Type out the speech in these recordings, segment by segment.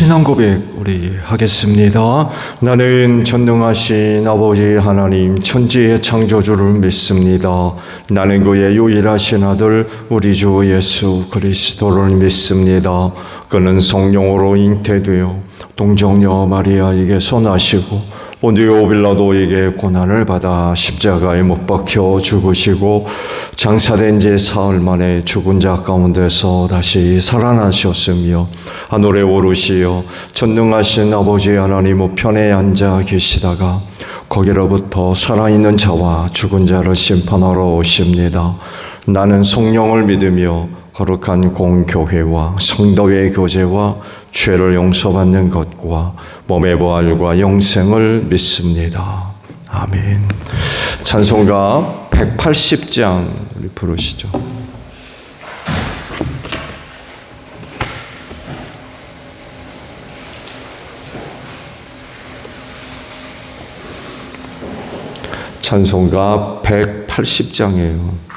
신앙 고백 우리 하겠습니다. 나는 전능하신 아버지 하나님 천지의 창조주를 믿습니다. 나는 그의 유일하신 아들 우리 주 예수 그리스도를 믿습니다. 그는 성령으로 잉태되어 동정녀 마리아에게서 나시고 본디오 빌라도에게 고난을 받아 십자가에 못 박혀 죽으시고 장사된 지 사흘 만에 죽은 자 가운데서 다시 살아나셨으며 하늘에 오르시어 전능하신 아버지 하나님 우편에 앉아 계시다가 거기로부터 살아있는 자와 죽은 자를 심판하러 오십니다. 나는 성령을 믿으며 거룩한 공교회와 성도의 교제와 죄를 용서받는 것과 몸의 부활과 영생을 믿습니다. 아멘. 찬송가 180장 우리 부르시죠. 찬송가 180장이에요.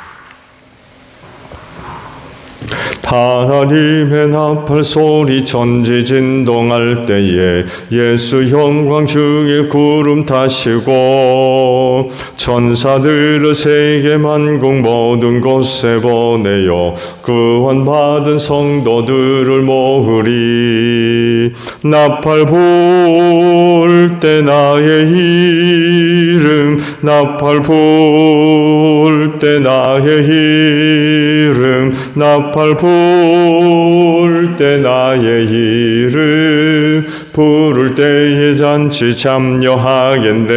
하나님의 나팔 소리 천지진동할 때에 예수 영광 중에 구름 타시고 천사들을 세계 만국 모든 곳에 보내어 구원받은 성도들을 모으리. 나팔 불 때 나의 이름 나팔 불 때 나의 이름 나팔 불 때 나의 이름 부를 때에 잔치 참여하겠네.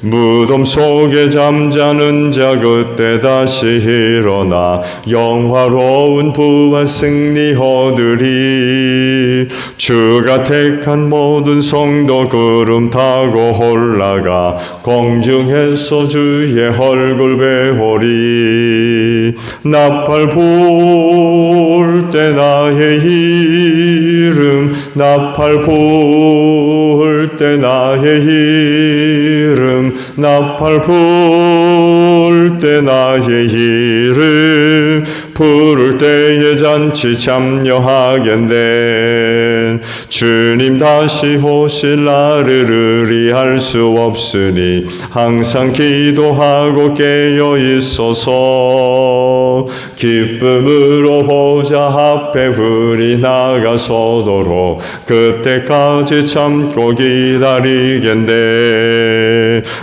무덤 속에 잠자는 자 그때 다시 일어나 영화로운 부활 승리 얻으리. 주가 택한 모든 성도 구름 타고 올라가 공중에서 주의 얼굴 배우리. 나팔 불 때 나의 이름 나팔 불 때 나의 이름 나팔 불 때 나의 이름 부를 때에 잔치 참여하겠네. 주님 다시 오실 날을 의리할 수 없으니 항상 기도하고 깨어 있어서 기쁨으로 보좌 앞에 우리 나가서도록 그때까지 참고 기다리겠네.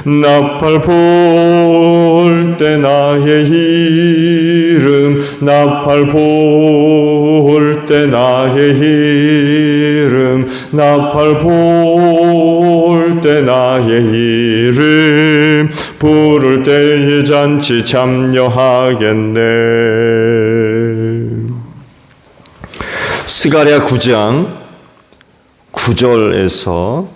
나팔 불 때 나의 이름 나팔 불 때 나의 이름 나팔 불 때 나의 이름 부를 때에 잔치 참여하겠네. 스가랴 9장 9절에서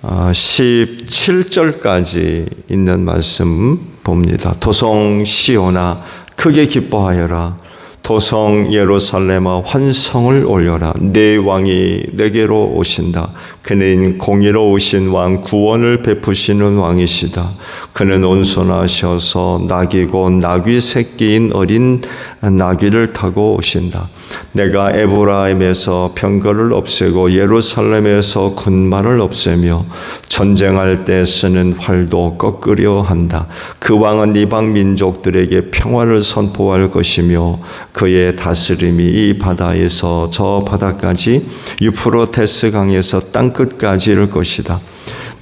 17절까지 있는 말씀 봅니다. 도성 시온아 크게 기뻐하여라. 도성 예루살렘아 환성을 올려라. 내 왕이 내게로 오신다. 그는 공의로우신 왕 구원을 베푸시는 왕이시다. 그는 온손하셔서 낙이고 나귀 새끼인 어린 나귀를 타고 오신다. 내가 에브라임에서 병거를 없애고 예루살렘에서 군마를 없애며 전쟁할 때 쓰는 활도 꺾으려 한다. 그 왕은 이방 민족들에게 평화를 선포할 것이며 그의 다스림이 이 바다에서 저 바다까지 유프로테스 강에서 땅 끝까지 이를 것이다.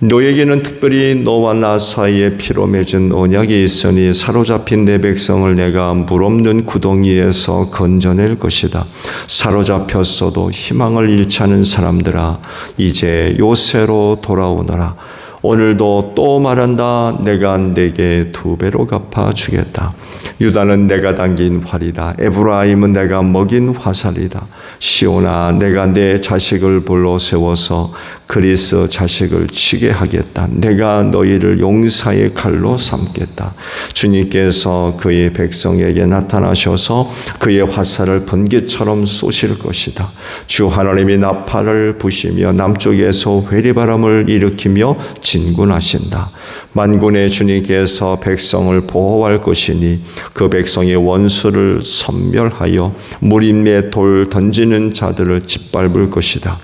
너에게는 특별히 너와 나 사이에 피로 맺은 언약이 있으니 사로잡힌 내 백성을 내가 물 없는 구덩이에서 건져낼 것이다. 사로잡혔어도 희망을 잃자는 사람들아 이제 요새로 돌아오너라. 오늘도 또 말한다. 내가 내게 2배로 갚아주겠다. 유다는 내가 당긴 활이다. 에브라임은 내가 먹인 화살이다. 시온아 내가 내 자식을 불러 세워서 그리스 자식을 치게 하겠다. 내가 너희를 용사의 칼로 삼겠다. 주님께서 그의 백성에게 나타나셔서 그의 화살을 번개처럼 쏘실 것이다. 주 하나님이 나팔을 부시며 남쪽에서 회리바람을 일으키며 진군하신다. 만군의 주님께서 백성을 보호할 것이니 그 백성의 원수를 섬멸하여 무림에 돌 던지는 자들을 짓밟을 것이다.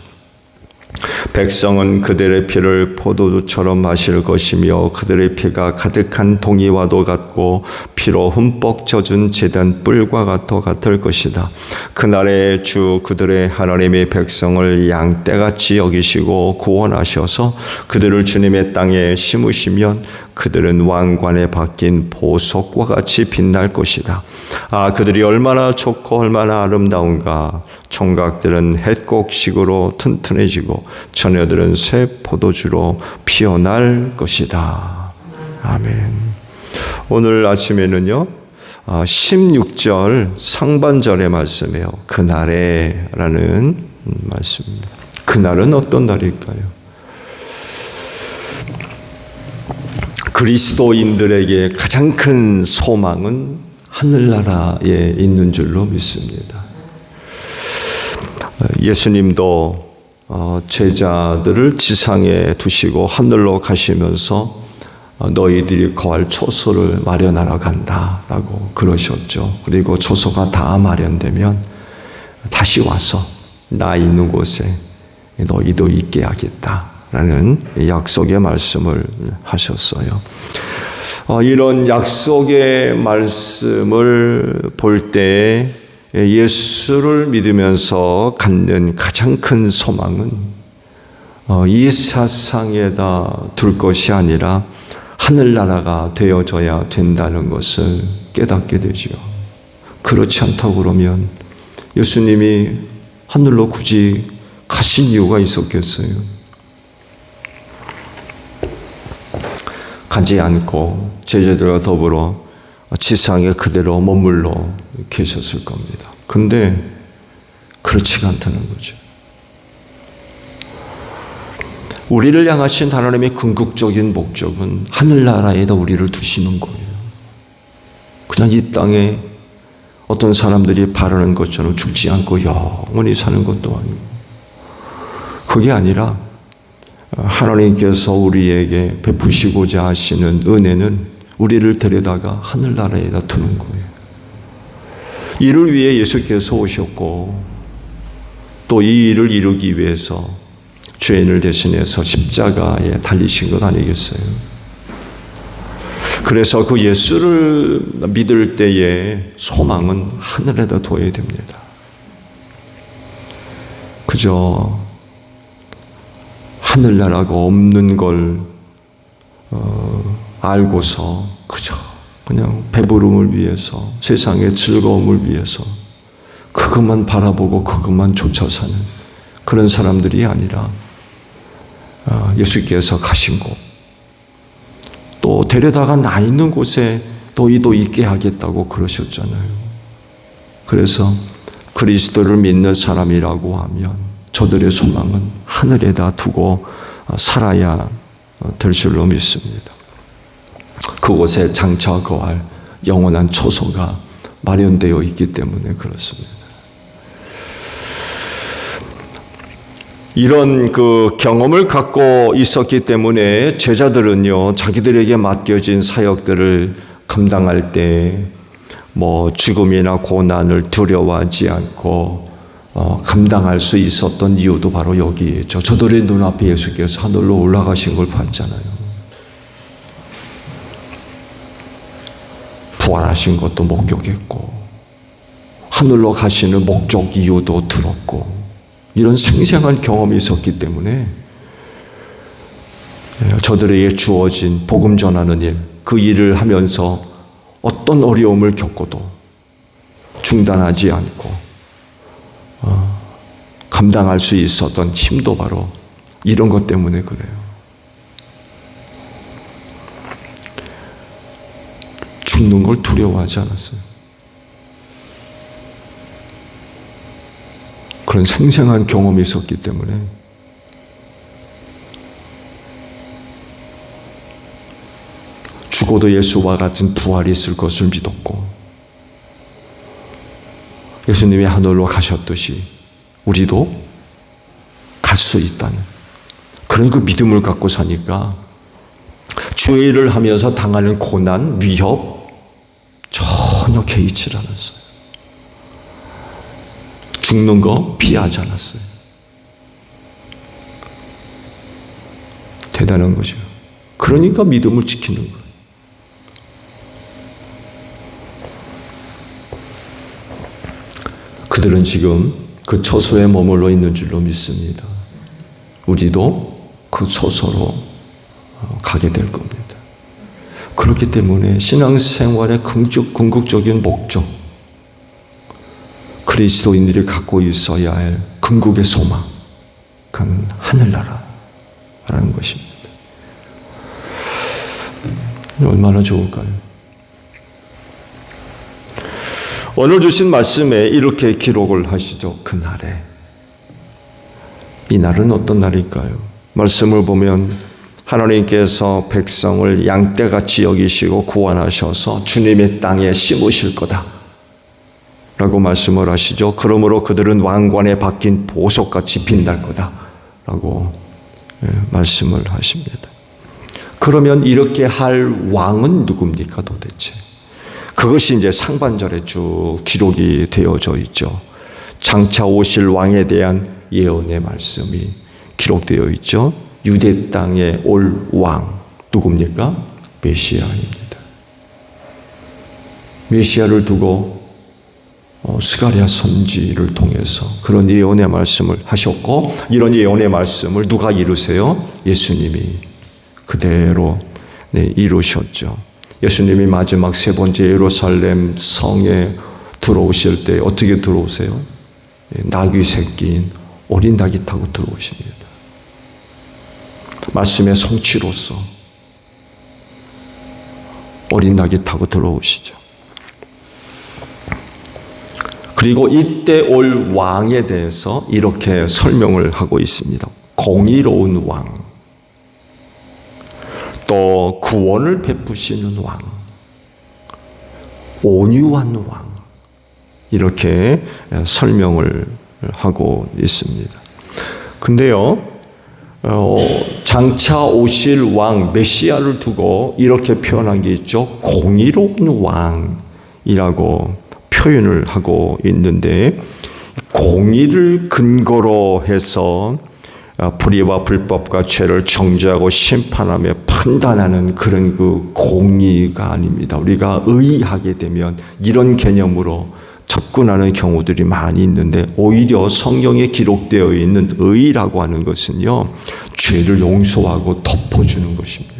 백성은 그들의 피를 포도주처럼 마실 것이며 그들의 피가 가득한 동이와도 같고 피로 흠뻑 젖은 제단 뿔과 같을 것이다. 그날에 주 그들의 하나님의 백성을 양떼같이 여기시고 구원하셔서 그들을 주님의 땅에 심으시면 그들은 왕관에 박힌 보석과 같이 빛날 것이다. 아, 그들이 얼마나 좋고 얼마나 아름다운가. 총각들은 햇곡식으로 튼튼해지고 처녀들은 새 포도주로 피어날 것이다. 아멘. 오늘 아침에는요 16절 상반절의 말씀이에요. 그날에 라는 말씀입니다. 그날은 어떤 날일까요? 그리스도인들에게 가장 큰 소망은 하늘나라에 있는 줄로 믿습니다. 예수님도 제자들을 지상에 두시고 하늘로 가시면서 너희들이 거할 초소를 마련하러 간다라고 그러셨죠. 그리고 초소가 다 마련되면 다시 와서 나 있는 곳에 너희도 있게 하겠다라는 약속의 말씀을 하셨어요. 이런 약속의 말씀을 볼 때 예수를 믿으면서 갖는 가장 큰 소망은 이 세상에다 둘 것이 아니라 하늘나라가 되어져야 된다는 것을 깨닫게 되죠. 그렇지 않다고 그러면 예수님이 하늘로 굳이 가신 이유가 있었겠어요? 가지 않고 제자들과 더불어 지상에 그대로 머물러 계셨을 겁니다. 근데 그렇지가 않다는 거죠. 우리를 향하신 하나님의 궁극적인 목적은 하늘나라에다 우리를 두시는 거예요. 그냥 이 땅에 어떤 사람들이 바라는 것처럼 죽지 않고 영원히 사는 것도 아니고, 그게 아니라 하나님께서 우리에게 베푸시고자 하시는 은혜는 우리를 데려다가 하늘나라에다 두는 거예요. 이를 위해 예수께서 오셨고 또 이 일을 이루기 위해서 죄인을 대신해서 십자가에 달리신 것 아니겠어요? 그래서 그 예수를 믿을 때의 소망은 하늘에다 둬야 됩니다. 그저 하늘나라가 없는 걸 알고서 그저 그냥 배부름을 위해서, 세상의 즐거움을 위해서 그것만 바라보고 그것만 쫓아 사는 그런 사람들이 아니라 예수께서 가신 곳, 또 데려다가 나 있는 곳에 너희도 있게 하겠다고 그러셨잖아요. 그래서 그리스도를 믿는 사람이라고 하면 저들의 소망은 하늘에다 두고 살아야 될 줄로 믿습니다. 그곳에 장차 거할 영원한 초소가 마련되어 있기 때문에 그렇습니다. 이런 그 경험을 갖고 있었기 때문에 제자들은요, 자기들에게 맡겨진 사역들을 감당할 때 죽음이나 고난을 두려워하지 않고 감당할 수 있었던 이유도 바로 여기에 있죠. 저들의 눈앞에 예수께서 하늘로 올라가신 걸 봤잖아요. 부활하신 것도 목격했고 하늘로 가시는 목적 이유도 들었고, 이런 생생한 경험이 있었기 때문에 저들에게 주어진 복음 전하는 일, 그 일을 하면서 어떤 어려움을 겪어도 중단하지 않고 감당할 수 있었던 힘도 바로 이런 것 때문에 그래요. 죽는 걸 두려워하지 않았어요. 그런 생생한 경험이 있었기 때문에 죽어도 예수와 같은 부활이 있을 것을 믿었고, 예수님이 하늘로 가셨듯이 우리도 갈 수 있다는 그런 그 믿음을 갖고 사니까 주의 일을 하면서 당하는 고난, 위협 전혀 개의치 않았어요. 죽는 거 피하지 않았어요. 대단한 거죠. 그러니까 믿음을 지키는 거예요. 그들은 지금 그 처소에 머물러 있는 줄로 믿습니다. 우리도 그 처소로 가게 될 겁니다. 그렇기 때문에 신앙생활의 궁극적인 목적, 그리스도인들이 갖고 있어야 할 궁극의 소망, 그건 하늘나라라는 것입니다. 얼마나 좋을까요? 오늘 주신 말씀에 이렇게 기록을 하시죠. 그날에. 이 날은 어떤 날일까요? 말씀을 보면 하나님께서 백성을 양떼같이 여기시고 구원하셔서 주님의 땅에 심으실 거다 라고 말씀을 하시죠. 그러므로 그들은 왕관에 박힌 보석같이 빛날 거다 라고 말씀을 하십니다. 그러면 이렇게 할 왕은 누굽니까 도대체? 그것이 이제 상반절에 쭉 기록이 되어져 있죠. 장차 오실 왕에 대한 예언의 말씀이 기록되어 있죠. 유대 땅에 올 왕 누굽니까? 메시아입니다. 메시아를 두고 스가랴 선지를 통해서 그런 예언의 말씀을 하셨고, 이런 예언의 말씀을 누가 이루세요? 예수님이 그대로 이루셨죠. 예수님이 마지막 세 번째 예루살렘 성에 들어오실 때 어떻게 들어오세요? 나귀 새끼인 어린 닭이 타고 들어오십니다. 말씀의 성취로서 어린 닭이 타고 들어오시죠. 그리고 이때 올 왕에 대해서 이렇게 설명을 하고 있습니다. 공의로운 왕, 또 구원을 베푸시는 왕, 온유한 왕, 이렇게 설명을 하고 있습니다. 근데요, 장차 오실 왕 메시아를 두고 이렇게 표현한 게 있죠. 공의로운 왕이라고 표현을 하고 있는데, 공의를 근거로 해서 불의와 불법과 죄를 정죄하고 심판하며 판단하는 그런 그 공의가 아닙니다. 우리가 의하게 되면 이런 개념으로 접근하는 경우들이 많이 있는데, 오히려 성경에 기록되어 있는 의라고 하는 것은요, 죄를 용서하고 덮어주는 것입니다.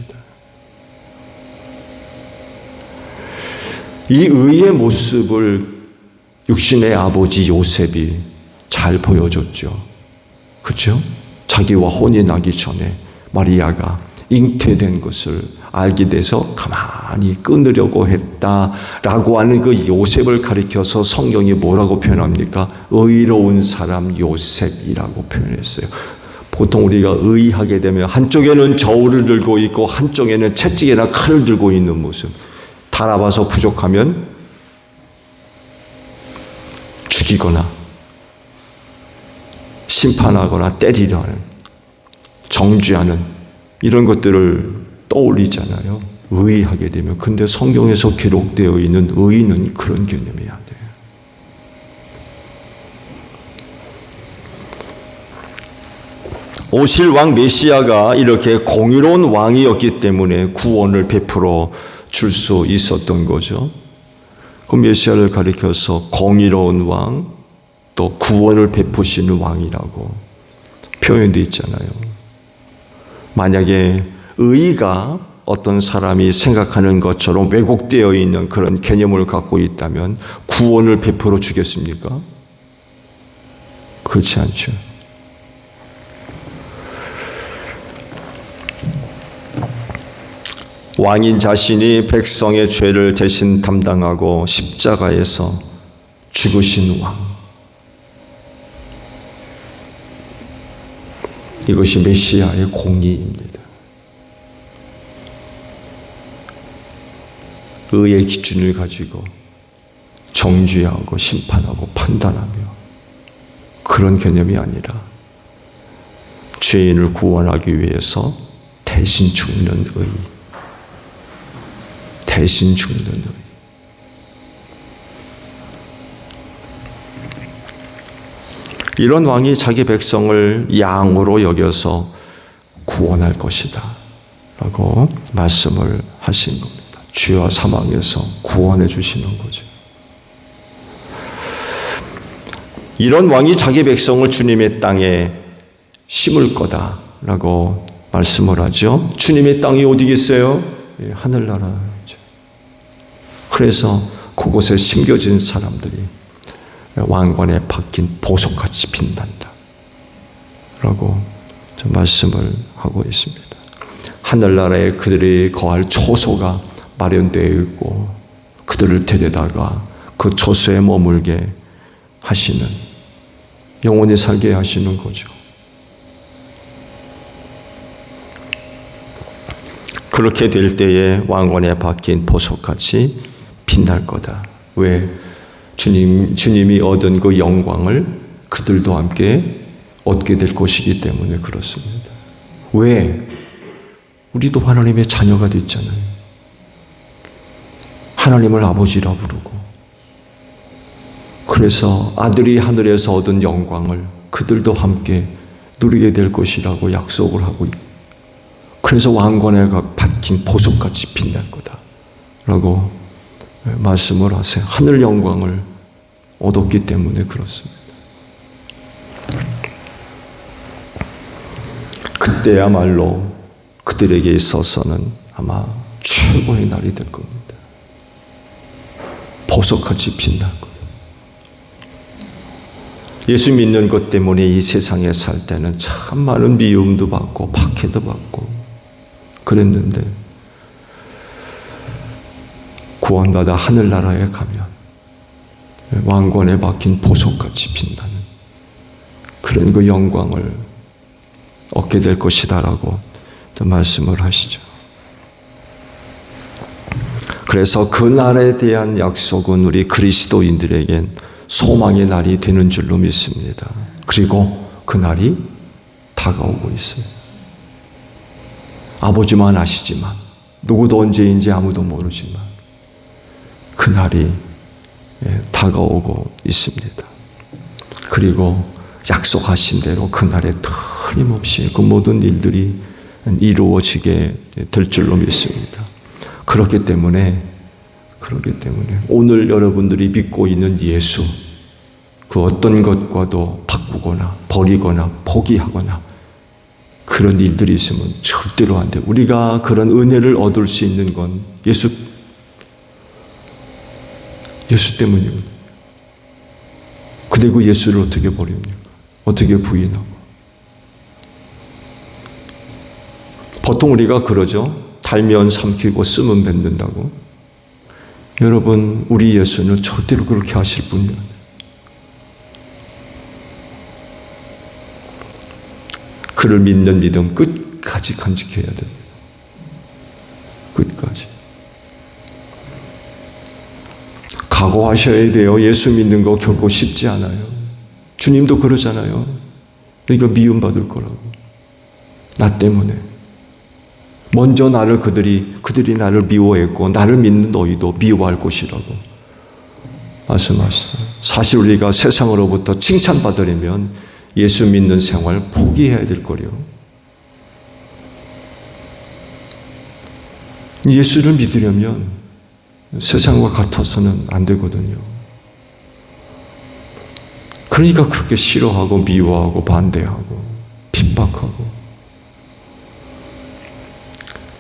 이 의의 모습을 육신의 아버지 요셉이 잘 보여줬죠. 그렇죠? 자기와 혼이 나기 전에 마리아가 잉태된 것을 알게 돼서 가만히 끊으려고 했다라고 하는 그 요셉을 가리켜서 성경이 뭐라고 표현합니까? 의로운 사람 요셉이라고 표현했어요. 보통 우리가 의하게 되면 한쪽에는 저울을 들고 있고 한쪽에는 채찍이나 칼을 들고 있는 모습, 달아봐서 부족하면 죽이거나 심판하거나 때리려 하는, 정죄하는 이런 것들을 떠올리잖아요. 의하게 되면. 근데 성경에서 기록되어 있는 의는 그런 개념이 안 돼요. 오실 왕 메시아가 이렇게 공의로운 왕이었기 때문에 구원을 베풀어 줄 수 있었던 거죠. 그 메시아를 가리켜서 공의로운 왕, 또 구원을 베푸시는 왕이라고 표현되어 있잖아요. 만약에 의가 어떤 사람이 생각하는 것처럼 왜곡되어 있는 그런 개념을 갖고 있다면 구원을 베풀어 주겠습니까? 그렇지 않죠. 왕인 자신이 백성의 죄를 대신 담당하고 십자가에서 죽으신 왕, 이것이 메시아의 공의입니다. 의의 기준을 가지고 정죄하고 심판하고 판단하며 그런 개념이 아니라 죄인을 구원하기 위해서 대신 죽는 의, 대신 죽는 의. 이런 왕이 자기 백성을 양으로 여겨서 구원할 것이다 라고 말씀을 하신 겁니다. 죄와 사망에서 구원해 주시는 거죠. 이런 왕이 자기 백성을 주님의 땅에 심을 거다라고 말씀을 하죠. 주님의 땅이 어디겠어요? 하늘나라죠. 그래서 그곳에 심겨진 사람들이 왕관에 박힌 보석같이 빛난다 라고 말씀을 하고 있습니다. 하늘나라에 그들이 거할 초소가 마련되어 있고 그들을 데려다가 그 초소에 머물게 하시는, 영원히 살게 하시는 거죠. 그렇게 될 때에 왕관에 박힌 보석같이 빛날 거다. 왜? 주님이 얻은 그 영광을 그들도 함께 얻게 될 것이기 때문에 그렇습니다. 왜? 우리도 하나님의 자녀가 됐잖아요. 하나님을 아버지라 부르고, 그래서 아들이 하늘에서 얻은 영광을 그들도 함께 누리게 될 것이라고 약속을 하고 있고, 그래서 왕관에 박힌 보석같이 빛날 거다 라고 말씀을 하세요. 하늘 영광을 얻었기 때문에 그렇습니다. 그때야말로 그들에게 있어서는 아마 최고의 날이 될 겁니다. 보석같이 빛날 거다. 예수 믿는 것 때문에 이 세상에 살 때는 참 많은 미움도 받고 박해도 받고 그랬는데, 구원받아 하늘나라에 가면 왕관에 박힌 보석같이 빛나는 그런 그 영광을 얻게 될 것이다라고 말씀을 하시죠. 그래서 그 날에 대한 약속은 우리 그리스도인들에겐 소망의 날이 되는 줄로 믿습니다. 그리고 그 날이 다가오고 있어요. 아버지만 아시지만, 누구도 언제인지 아무도 모르지만 그 날이 다가오고 있습니다. 그리고 약속하신 대로 그 날에 틀림없이 그 모든 일들이 이루어지게 될 줄로 믿습니다. 그렇기 때문에 오늘 여러분들이 믿고 있는 예수, 그 어떤 것과도 바꾸거나 버리거나 포기하거나 그런 일들이 있으면 절대로 안 돼요. 우리가 그런 은혜를 얻을 수 있는 건 예수 때문이거든요. 근데 그 예수를 어떻게 버립니까? 어떻게 부인하고? 보통 우리가 그러죠. 달면 삼키고 쓰면 뱉는다고. 여러분, 우리 예수는 절대로 그렇게 하실 분이 아니에요. 그를 믿는 믿음 끝까지 간직해야 됩니다. 끝까지. 각오하셔야 돼요. 예수 믿는 거 결코 쉽지 않아요. 주님도 그러잖아요. 이거 미움받을 거라고. 나 때문에. 먼저 나를 그들이 나를 미워했고 나를 믿는 너희도 미워할 것이라고 말씀하셨어요. 사실 우리가 세상으로부터 칭찬받으려면 예수 믿는 생활 포기해야 될 거래요. 예수를 믿으려면 세상과 같아서는 안 되거든요. 그러니까 그렇게 싫어하고 미워하고 반대하고 핍박하고,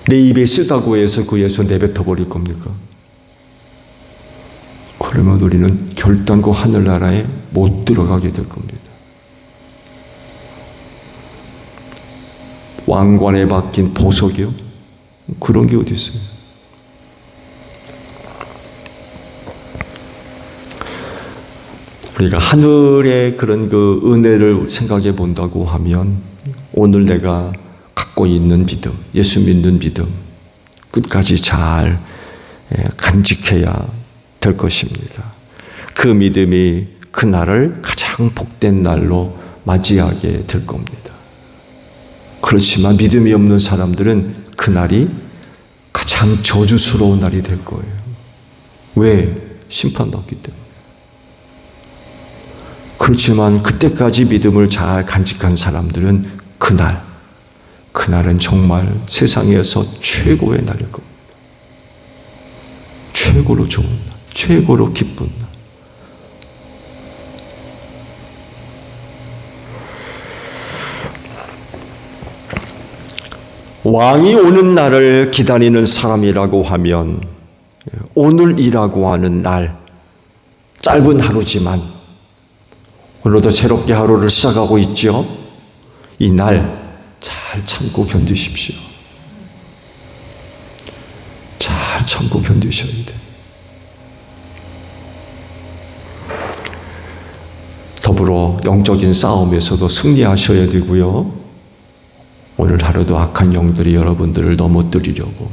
내 입에 쓰다고 해서 그 예수 내뱉어 버릴 겁니까? 그러면 우리는 결단코 하늘나라에 못 들어가게 될 겁니다. 왕관에 박힌 보석이요? 그런 게 어디 있어요? 우리가 하늘의 그런 그 은혜를 생각해 본다고 하면, 오늘 내가 갖고 있는 믿음, 예수 믿는 믿음, 끝까지 잘 간직해야 될 것입니다. 그 믿음이 그날을 가장 복된 날로 맞이하게 될 겁니다. 그렇지만 믿음이 없는 사람들은 그날이 가장 저주스러운 날이 될 거예요. 왜? 심판받기 때문에. 그렇지만 그때까지 믿음을 잘 간직한 사람들은 그날은 정말 세상에서 최고의 날일 겁니다. 최고로 좋은 날, 최고로 기쁜 날. 왕이 오는 날을 기다리는 사람이라고 하면 오늘이라고 하는 날, 짧은 하루지만 오늘도 새롭게 하루를 시작하고 있죠. 이 날 잘 참고 견디십시오. 잘 참고 견디셔야 돼요. 더불어 영적인 싸움에서도 승리하셔야 되고요. 오늘 하루도 악한 영들이 여러분들을 넘어뜨리려고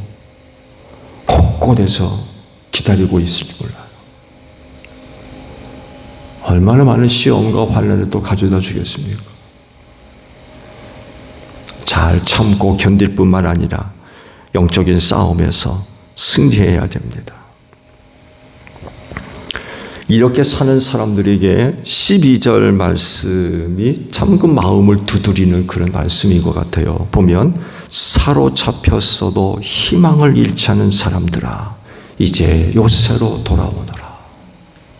곳곳에서 기다리고 있을 몰라요. 얼마나 많은 시험과 환난을 또 가져다 주겠습니까? 잘 참고 견딜 뿐만 아니라 영적인 싸움에서 승리해야 됩니다. 이렇게 사는 사람들에게 12절 말씀이 참 그 마음을 두드리는 그런 말씀인 것 같아요. 보면 사로잡혔어도 희망을 잃지 않은 사람들아 이제 요새로 돌아오너라.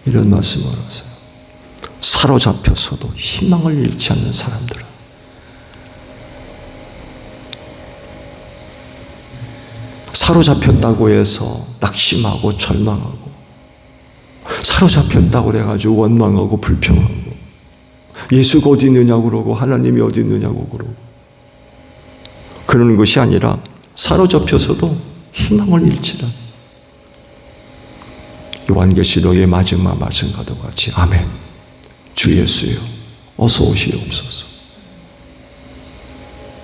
이런 말씀을 하세요. 사로잡혔어도 희망을 잃지 않는 사람들아. 사로잡혔다고 해서 낙심하고 절망하고, 사로잡혔다고 그래가지고 원망하고 불평하고, 예수가 어디 있느냐고 그러고 하나님이 어디 있느냐고 그러고 그러는 것이 아니라 사로잡혀서도 희망을 잃지라. 요한계시록의 마지막 말씀과도 같이 아멘. 주 예수여 어서 오시옵소서.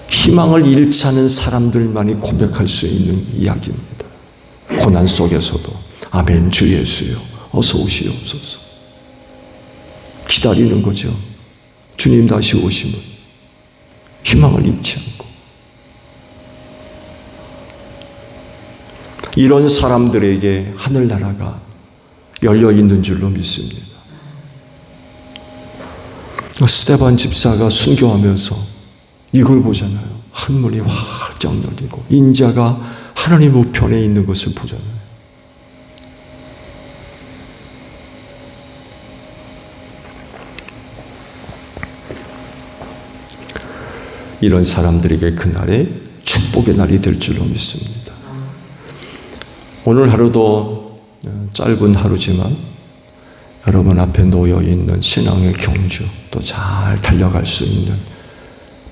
희망을 잃지 않은 사람들만이 고백할 수 있는 이야기입니다. 고난 속에서도 아멘 주 예수여 어서 오시옵소서. 기다리는 거죠. 주님 다시 오시면 희망을 잃지 않고. 이런 사람들에게 하늘나라가 열려있는 줄로 믿습니다. 스데반 집사가 순교하면서 이걸 보잖아요. 한문이 활짝 열리고 인자가 하나님 우편에 있는 것을 보잖아요. 이런 사람들에게 그날에 축복의 날이 될 줄로 믿습니다. 오늘 하루도 짧은 하루지만 여러분 앞에 놓여있는 신앙의 경주 또 잘 달려갈 수 있는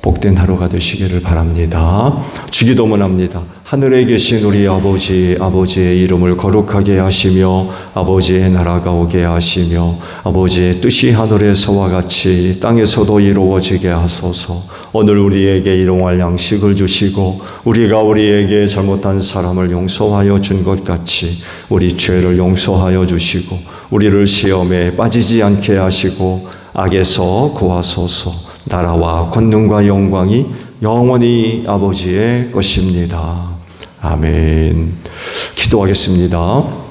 복된 하루가 되시기를 바랍니다. 주기도문 합니다. 하늘에 계신 우리 아버지, 아버지의 이름을 거룩하게 하시며 아버지의 나라가 오게 하시며 아버지의 뜻이 하늘에서와 같이 땅에서도 이루어지게 하소서. 오늘 우리에게 일용할 양식을 주시고 우리가 우리에게 잘못한 사람을 용서하여 준 것 같이 우리 죄를 용서하여 주시고 우리를 시험에 빠지지 않게 하시고 악에서 구하소서. 나라와 권능과 영광이 영원히 아버지의 것입니다. 아멘. 기도하겠습니다.